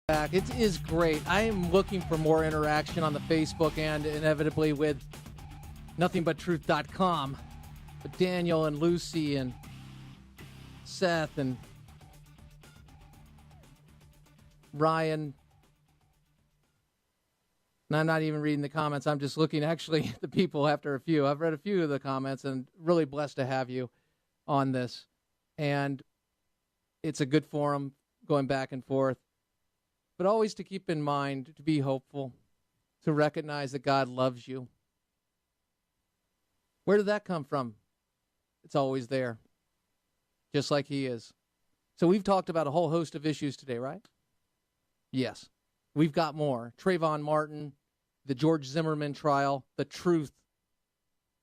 Back. It is great. I am looking for more interaction on the Facebook and inevitably with nothingbuttruth.com. But Daniel and Lucy and Seth and Ryan. And I'm not even reading the comments. I'm just looking actually at the people after a few. I've read a few of the comments and really blessed to have you on this. And it's a good forum going back and forth. But always to keep in mind, to be hopeful, to recognize that God loves you. Where did that come from? It's always there, just like he is. So we've talked about a whole host of issues today, right? Yes. We've got more. Trayvon Martin, the George Zimmerman trial, the truth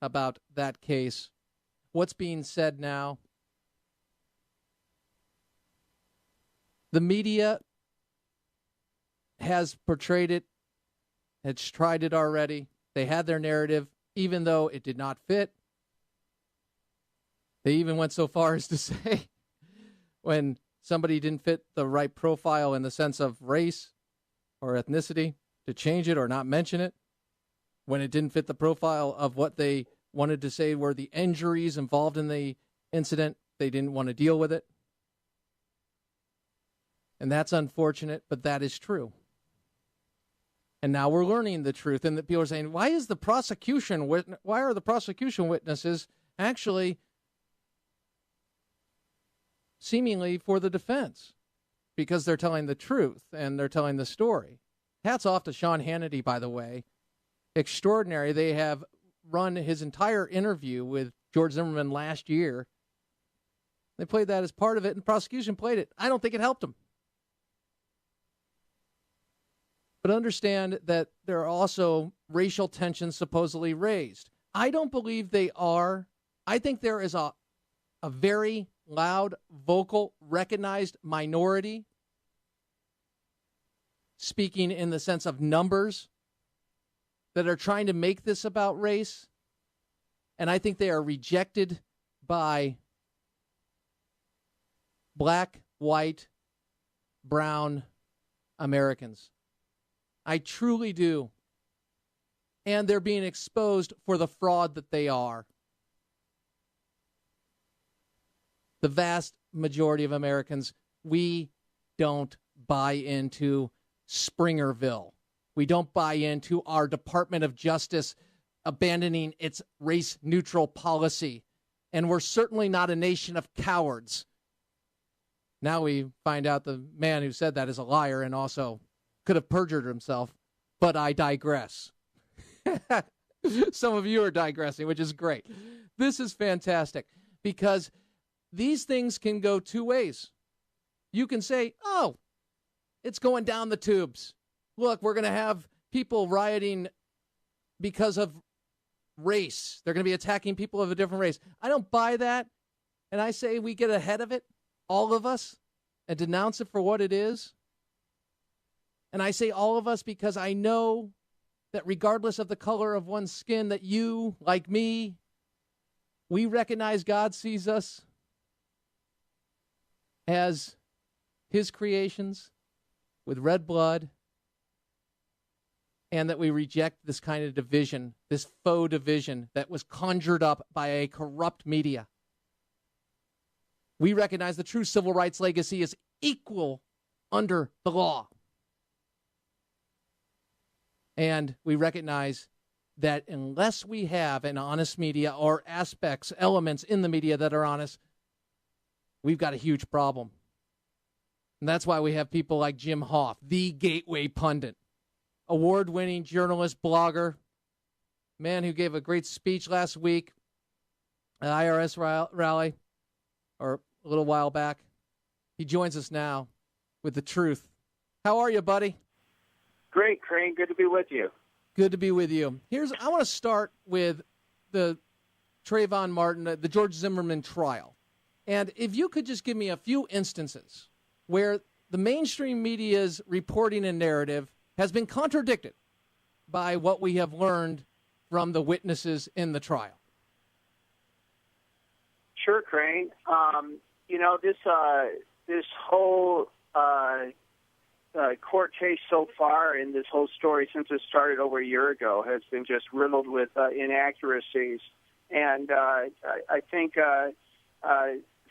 about that case, what's being said now. The media has portrayed it, has tried it already. They had their narrative, even though it did not fit. They even went so far as to say when somebody didn't fit the right profile in the sense of race or ethnicity, to change it or not mention it. When it didn't fit the profile of what they wanted to say were the injuries involved in the incident, they didn't want to deal with it. And that's unfortunate, but that is true. And now we're learning the truth, and that people are saying, why are the prosecution witnesses actually seemingly for the defense? Because they're telling the truth and they're telling the story. Hats off to Sean Hannity, by the way. Extraordinary. They have run his entire interview with George Zimmerman last year. They played that as part of it, and the prosecution played it. I don't think it helped them. But understand that there are also racial tensions supposedly raised. I don't believe they are. I think there is a very loud, vocal, recognized minority, speaking in the sense of numbers, that are trying to make this about race. And I think they are rejected by black, white, brown Americans. I truly do. And they're being exposed for the fraud that they are. The vast majority of Americans, we don't buy into Springerville. We don't buy into our Department of Justice abandoning its race-neutral policy. And we're certainly not a nation of cowards. Now we find out the man who said that is a liar and also could have perjured himself, but I digress. Some of you are digressing, which is great. This is fantastic because these things can go two ways. You can say, oh, it's going down the tubes. Look, we're going to have people rioting because of race. They're going to be attacking people of a different race. I don't buy that. And I say we get ahead of it, all of us, and denounce it for what it is. And I say all of us because I know that regardless of the color of one's skin, that you, like me, we recognize God sees us as his creations with red blood, and that we reject this kind of division, this faux division that was conjured up by a corrupt media. We recognize the true civil rights legacy is equal under the law. And we recognize that unless we have an honest media or aspects, elements in the media that are honest, we've got a huge problem. And that's why we have people like Jim Hoff, the gateway pundit, award-winning journalist, blogger, man who gave a great speech last week at IRS rally, or a little while back. He joins us now with the truth. How are you, buddy? Great, Crane. Good to be with you. Good to be with you. I want to start with the Trayvon Martin, the George Zimmerman trial. And if you could just give me a few instances where the mainstream media's reporting and narrative has been contradicted by what we have learned from the witnesses in the trial. Sure, Crane. This whole court case so far in this whole story since it started over a year ago has been just riddled with inaccuracies. And I think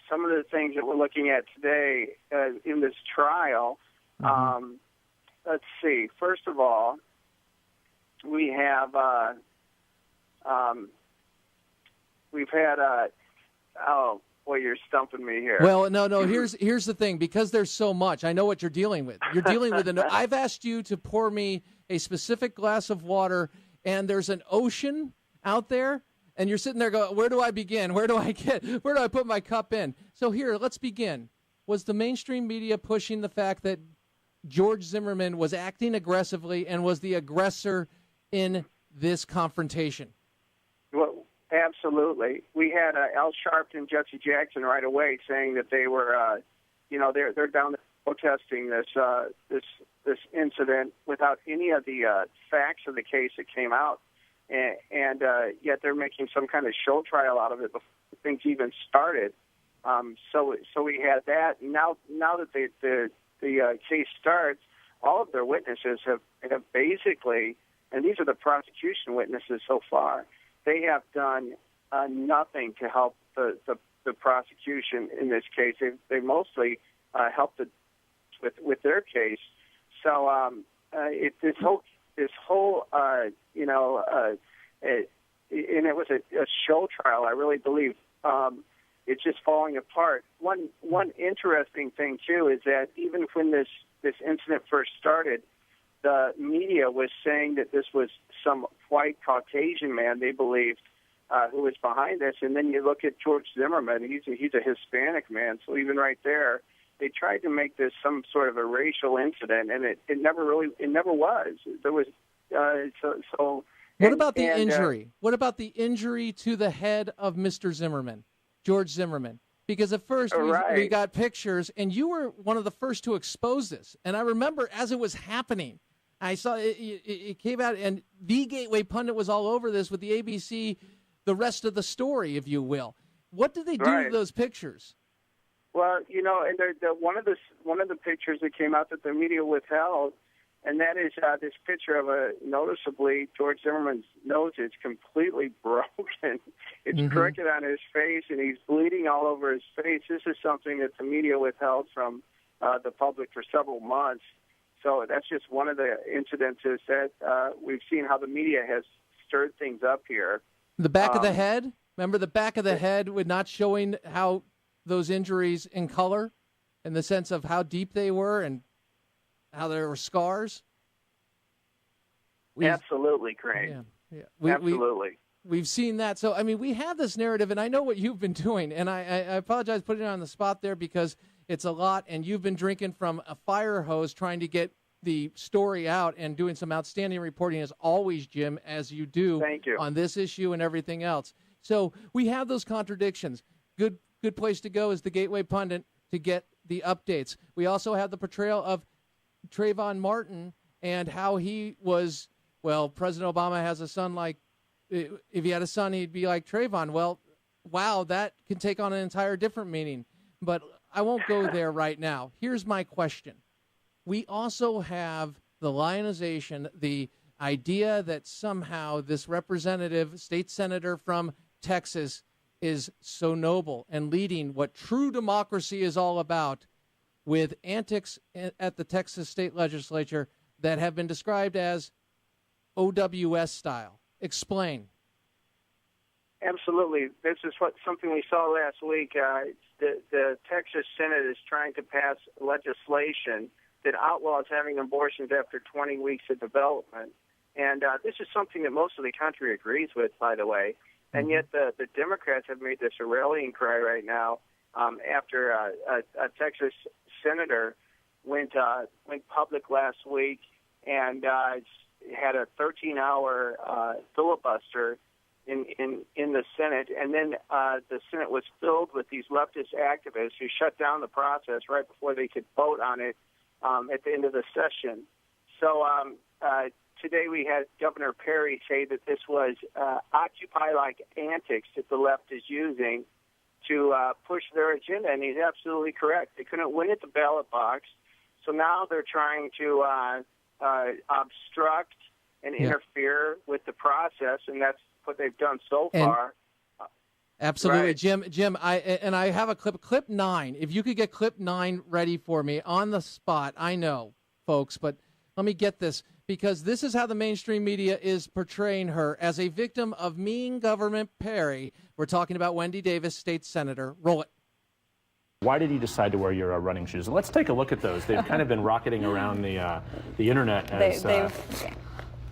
some of the things that we're looking at today in this trial, let's see. First of all, we have we've had oh boy, you're stumping me here. Well, no. Here's the thing. Because there's so much, I know what you're dealing with. You're dealing with I've asked you to pour me a specific glass of water, and there's an ocean out there, and you're sitting there going, "Where do I begin? Where do I put my cup in?" So here, let's begin. Was the mainstream media pushing the fact that George Zimmerman was acting aggressively and was the aggressor in this confrontation? Well, absolutely. We had Al Sharpton and Jesse Jackson right away saying that they were, they're down there protesting this incident without any of the facts of the case that came out, and yet they're making some kind of show trial out of it before things even started. So we had that. Now that the case starts, all of their witnesses have basically, and these are the prosecution witnesses so far, they have done nothing to help the prosecution in this case. They mostly helped with their case. So this whole and it was a show trial. I really believe it's just falling apart. One interesting thing too is that even when this incident first started, the media was saying that this was some white Caucasian man, they believed, who was behind this. And then you look at George Zimmerman; he's a Hispanic man. So even right there, they tried to make this some sort of a racial incident, and it never was. There was so. What about the injury? What about the injury to the head of Mr. Zimmerman, George Zimmerman? Because at first we got pictures, and you were one of the first to expose this. And I remember as it was happening, I saw it came out, and the Gateway Pundit was all over this with the ABC, the rest of the story, if you will. What did they do with those pictures? Well, and one of the pictures that came out that the media withheld, and that is this picture of noticeably George Zimmerman's nose is completely broken. It's crooked on his face, and he's bleeding all over his face. This is something that the media withheld from the public for several months. So that's just one of the incidences that we've seen how the media has stirred things up here. The back of the head? Remember the back of the head with not showing how those injuries in color, in the sense of how deep they were and how there were scars? Absolutely, Crane. Yeah. Absolutely. We've seen that. So, I mean, we have this narrative, and I know what you've been doing, and I apologize putting it on the spot there because it's a lot, and you've been drinking from a fire hose trying to get the story out and doing some outstanding reporting as always, Jim, as you do. Thank you. On this issue and everything else. So we have those contradictions. Good place to go is the Gateway Pundit to get the updates. We also have the portrayal of Trayvon Martin and how he was, well, President Obama has a son like, if he had a son, he'd be like Trayvon. Well, wow, that can take on an entire different meaning. But I won't go there right now. Here's my question. We also have the lionization, the idea that somehow this representative, state senator from Texas, is so noble and leading what true democracy is all about, with antics at the Texas state legislature that have been described as OWS style. Explain. Absolutely. This is something we saw last week. The Texas Senate is trying to pass legislation that outlaws having abortions after 20 weeks of development. And this is something that most of the country agrees with, by the way. And yet the Democrats have made this a rallying cry right now after a Texas senator went public last week and had a 13-hour filibuster in the Senate. And then the Senate was filled with these leftist activists who shut down the process right before they could vote on it at the end of the session. So today we had Governor Perry say that this was Occupy-like antics that the left is using to push their agenda, and he's absolutely correct. They couldn't win at the ballot box, So now they're trying to obstruct and interfere with the process, and that's what they've done so far. Absolutely, Right. Jim. I have a clip 9. If you could get clip 9 ready for me on the spot, I know, folks, but let me get this, because this is how the mainstream media is portraying her, as a victim of mean government Perry. We're talking about Wendy Davis, state senator. Roll it. Why did you decide to wear your running shoes? Let's take a look at those. They've kind of been rocketing around the internet as they've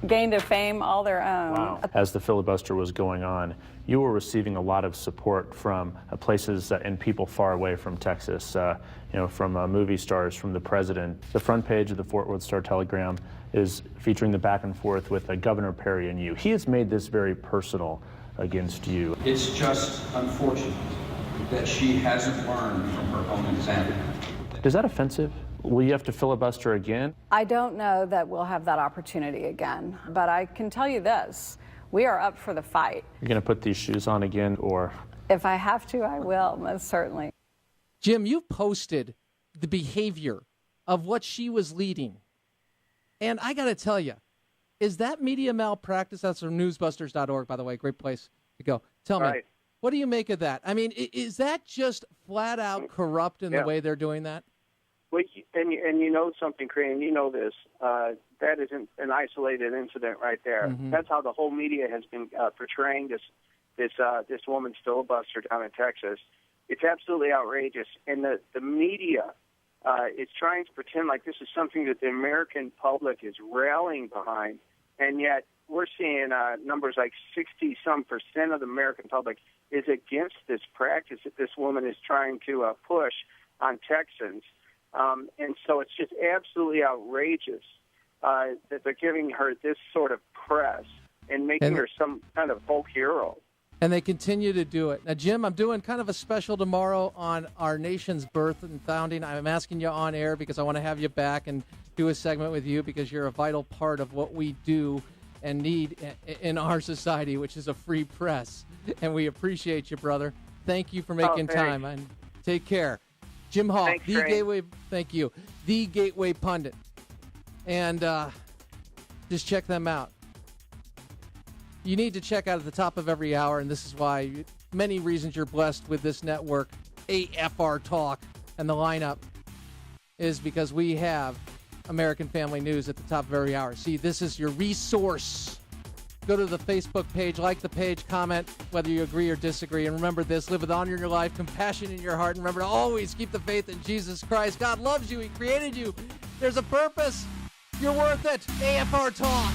gained a fame all their own. Wow. As the filibuster was going on, you were receiving a lot of support from places and people far away from Texas, from movie stars, from the president. The front page of the Fort Worth Star-Telegram is featuring the back and forth with Governor Perry and you. He has made this very personal against you. It's just unfortunate that she hasn't learned from her own example. Is that offensive? Will you have to filibuster again? I don't know that we'll have that opportunity again, but I can tell you this. We are up for the fight. You're going to put these shoes on again, or? If I have to, I will, most certainly. Jim, you posted the behavior of what she was leading. And I got to tell you, is that media malpractice? That's from newsbusters.org, by the way. Great place to go. Tell me, what do you make of that? I mean, is that just flat out corrupt in the way they're doing that? Well, and you know something, Crane, you know this. That isn't an isolated incident right there. Mm-hmm. That's how the whole media has been portraying this woman's filibuster down in Texas. It's absolutely outrageous. And the media is trying to pretend like this is something that the American public is rallying behind. And yet we're seeing numbers like 60-some% of the American public is against this practice that this woman is trying to push on Texans. And so it's just absolutely outrageous that they're giving her this sort of press and making her some kind of folk hero. And they continue to do it. Now, Jim, I'm doing kind of a special tomorrow on our nation's birth and founding. I'm asking you on air because I want to have you back and do a segment with you because you're a vital part of what we do and need in our society, which is a free press. And we appreciate you, brother. Thank you for making time. And take care. Jim Hawk, Thanks, the Ray. Gateway. Thank you, the Gateway Pundit, and just check them out. You need to check out at the top of every hour, and this is why many reasons you're blessed with this network, AFR Talk, and the lineup is because we have American Family News at the top of every hour. See, this is your resource. Go to the Facebook page, like the page, comment whether you agree or disagree. And remember this, live with honor in your life, compassion in your heart. And remember to always keep the faith in Jesus Christ. God loves you. He created you. There's a purpose. You're worth it. AFR Talk.